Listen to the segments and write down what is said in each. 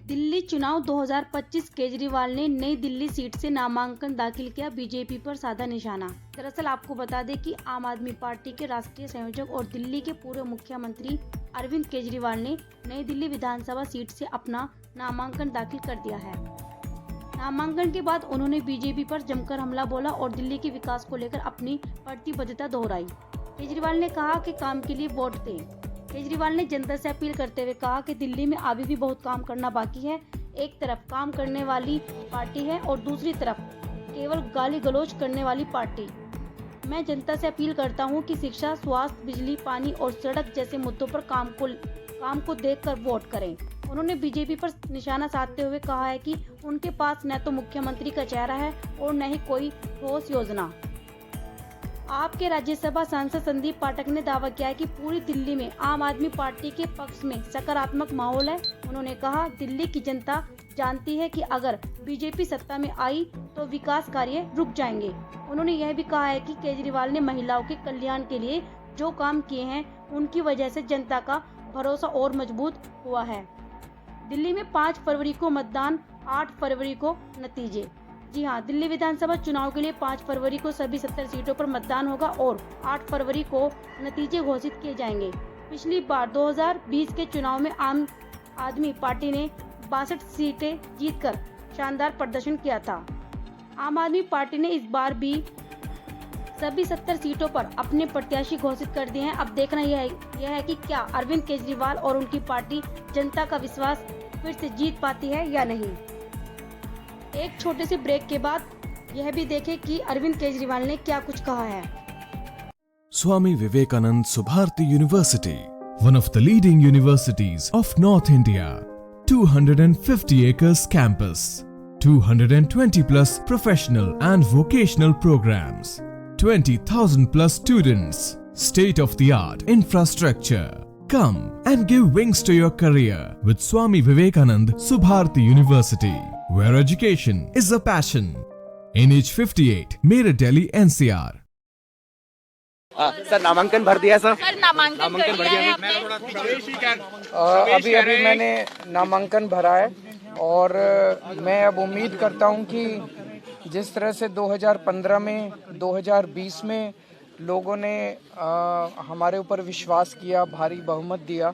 दिल्ली चुनाव 2025 केजरीवाल ने नई दिल्ली सीट से नामांकन दाखिल किया, बीजेपी पर साधा निशाना। दरअसल आपको बता दें कि आम आदमी पार्टी के राष्ट्रीय संयोजक और दिल्ली के पूर्व मुख्यमंत्री अरविंद केजरीवाल ने नई दिल्ली विधानसभा सीट से अपना नामांकन दाखिल कर दिया है। नामांकन के बाद उन्होंने बीजेपी पर जमकर हमला बोला और दिल्ली के विकास को लेकर अपनी प्रतिबद्धता दोहराई। केजरीवाल ने कहा कि काम के लिए वोट दें। केजरीवाल ने जनता से अपील करते हुए कहा कि दिल्ली में अभी भी बहुत काम करना बाकी है। एक तरफ काम करने वाली पार्टी है और दूसरी तरफ केवल गाली गलौज करने वाली पार्टी। मैं जनता से अपील करता हूं कि शिक्षा, स्वास्थ्य, बिजली, पानी और सड़क जैसे मुद्दों पर काम को देखकर वोट करें। उन्होंने बीजेपी पर निशाना साधते हुए कहा है कि उनके पास न तो मुख्यमंत्री का चेहरा है और न ही कोई ठोस योजना। आपके राज्यसभा सांसद संदीप पाठक ने दावा किया है कि पूरी दिल्ली में आम आदमी पार्टी के पक्ष में सकारात्मक माहौल है। उन्होंने कहा, दिल्ली की जनता जानती है कि अगर बीजेपी सत्ता में आई तो विकास कार्य रुक जाएंगे। उन्होंने यह भी कहा है कि केजरीवाल ने महिलाओं के कल्याण के लिए जो काम किए हैं उनकी वजह से जनता का भरोसा और मजबूत हुआ है। दिल्ली में 5 फरवरी को मतदान, 8 फरवरी को नतीजे। जी हां, दिल्ली विधानसभा चुनाव के लिए 5 फरवरी को सभी 70 सीटों पर मतदान होगा और 8 फरवरी को नतीजे घोषित किए जाएंगे। पिछली बार 2020 के चुनाव में आम आदमी पार्टी ने 62 सीटें जीतकर शानदार प्रदर्शन किया था। आम आदमी पार्टी ने इस बार भी सभी 70 सीटों पर अपने प्रत्याशी घोषित कर दिए हैं। अब देखना यह है कि क्या अरविंद केजरीवाल और उनकी पार्टी जनता का विश्वास फिर से जीत पाती है या नहीं। एक छोटे से ब्रेक के बाद यह भी देखें कि अरविंद केजरीवाल ने क्या कुछ कहा है। Swami Vivekanand Subharti University, one of the leading universities of North India. 250 acres campus, 220 plus professional and vocational programs, 20,000 plus students, state-of-the-art infrastructure. Come and give wings to your career with Swami Vivekanand Subharti University, where education is a passion. NH58, Meerut, Delhi, NCR. Sir नामांकन भर दिया sir? Sir नामांकन कर दिया है आपने? अभी मैंने नामांकन भरा है और मैं अब उम्मीद करता हूं कि जिस तरह से 2015 में 2020 में लोगों ने हमारे ऊपर विश्वास किया, भारी बहुमत दिया,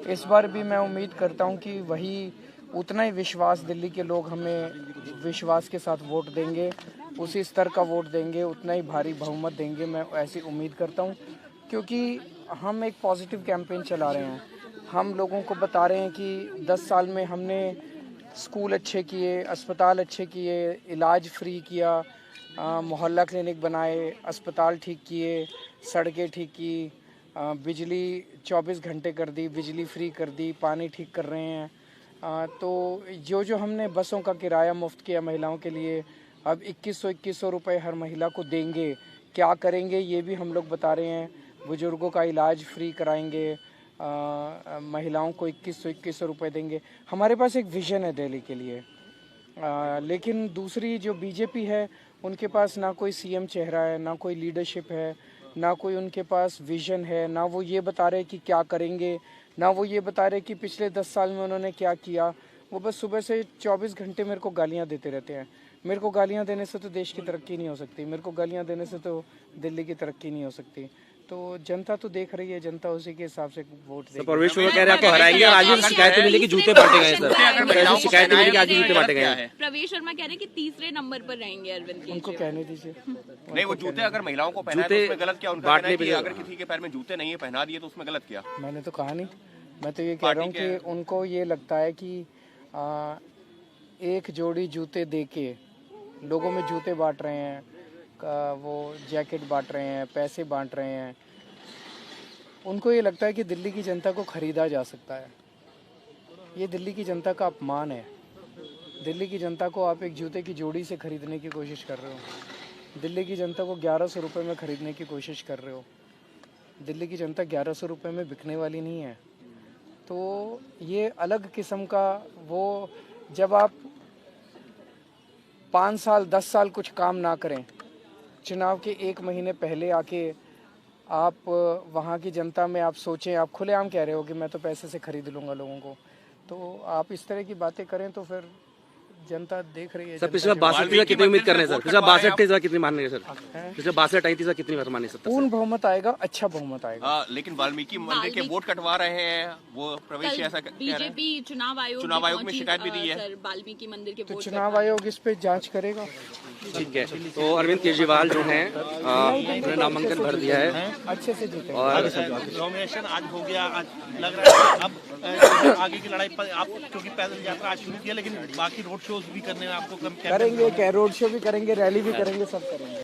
इस बार भी मैं उम्मीद करता हूं कि वही उतना ही विश्वास दिल्ली के लोग हमें विश्वास के साथ वोट देंगे, उसी स्तर का वोट देंगे, उतना ही भारी बहुमत देंगे। मैं ऐसी उम्मीद करता हूं क्योंकि हम एक पॉजिटिव कैंपेन चला रहे हैं। हम लोगों को बता रहे हैं कि 10 साल में हमने स्कूल अच्छे किए, अस्पताल अच्छे किए, इलाज फ्री किया, मोहल्ला क्लिनिक बनाए, अस्पताल ठीक किए, सड़कें ठीक की, बिजली 24 घंटे कर दी, बिजली फ्री कर दी, पानी ठीक कर रहे हैं। तो जो हमने बसों का किराया मुफ्त किया महिलाओं के लिए, अब 2100 रुपये हर महिला को देंगे। क्या करेंगे ये भी हम लोग बता रहे हैं। बुजुर्गों का इलाज फ्री कराएंगे, महिलाओं को 2100 रुपये देंगे। हमारे पास एक विज़न है दिल्ली के लिए। लेकिन दूसरी जो बीजेपी है उनके पास ना कोई सीएम चेहरा है, ना कोई लीडरशिप है, ना कोई उनके पास विज़न है, ना वो ये बता रहे कि क्या करेंगे, ना वो ये बता रहे कि पिछले 10 साल में उन्होंने क्या किया। वो बस सुबह से 24 घंटे मेरे को गालियाँ देते रहते हैं। मेरे को गालियाँ देने से तो देश की तरक्की नहीं हो सकती, मेरे को गालियाँ देने से तो दिल्ली की तरक्की नहीं हो सकती। तो जनता तो देख रही है, जनता उसी के हिसाब से वोट देगी। प्रवेश कह रहे हैं आपको हराएंगे और आज भी शिकायतें मिली कि जूते बांटे गए सर। शिकायतें मिली कि आज भी जूते बांटे गए हैं। प्रवेश शर्मा कह रहे हैं कि तीसरे नंबर पर रहेंगे अरविंद केजरीवाल। उनको कहने दीजिए। नहीं, वो जूते अगर महिलाओं को पहनाए तो उसमें गलत क्या? उनका कहना है कि अगर किसी के पैर में जूते नहीं है पहना दिए तो उसमें गलत क्या? मैंने तो कहा नहीं, मैं तो ये कह रहा हूँ कि उनको ये लगता है कि एक जोड़ी जूते देके लोगों में जूते बांट रहे हैं, वो जैकेट बांट रहे हैं, पैसे बांट रहे हैं। उनको ये लगता है कि दिल्ली की जनता को खरीदा जा सकता है। ये दिल्ली की जनता का अपमान है। दिल्ली की जनता को आप एक जूते की जोड़ी से खरीदने की कोशिश कर रहे हो। दिल्ली की जनता को 1100 रुपये में खरीदने की कोशिश कर रहे हो। दिल्ली की जनता 1100 रुपये में बिकने वाली नहीं है। तो ये अलग किस्म का वो, जब आप 5 साल 10 साल कुछ काम ना करें, चुनाव के 1 महीने पहले आके आप वहाँ की जनता में आप सोचें, आप खुलेआम कह रहे हो कि मैं तो पैसे से खरीद लूँगा लोगों को। तो आप इस तरह की बातें करें तो फिर जनता देख रही है। सर पिछले 62 कितनी उम्मीद कर रहे हैं सर? पिछले 62 कितनी मान रहे हैं सर? पिछले 62 आई थी सर, कितनी बार मानी सर? पूर्ण बहुमत आएगा, अच्छा बहुमत आएगा। लेकिन वाल्मीकि मंदिर के वोट कटवा रहे हैं, वो प्रवेश ऐसा कह रहे हैं। बीजेपी चुनाव आयोग में शिकायत भी दी है सर वाल्मीकि मंदिर के तो वोट चुनाव आयोग इस पे जांच करेगा। ठीक है, तो अरविंद केजरीवाल जो हैं उन्होंने नामांकन भर दिया है अच्छे से जीते। और नॉमिनेशन आज हो गया, आज लग रहा है अब आगे की लड़ाई पर आप, क्योंकि पैदल यात्रा आज शुरू की है, लेकिन बाकी रोड शोज भी करने में आपको कम करेंगे, रोड शो भी करेंगे, रैली भी करेंगे, सब करेंगे।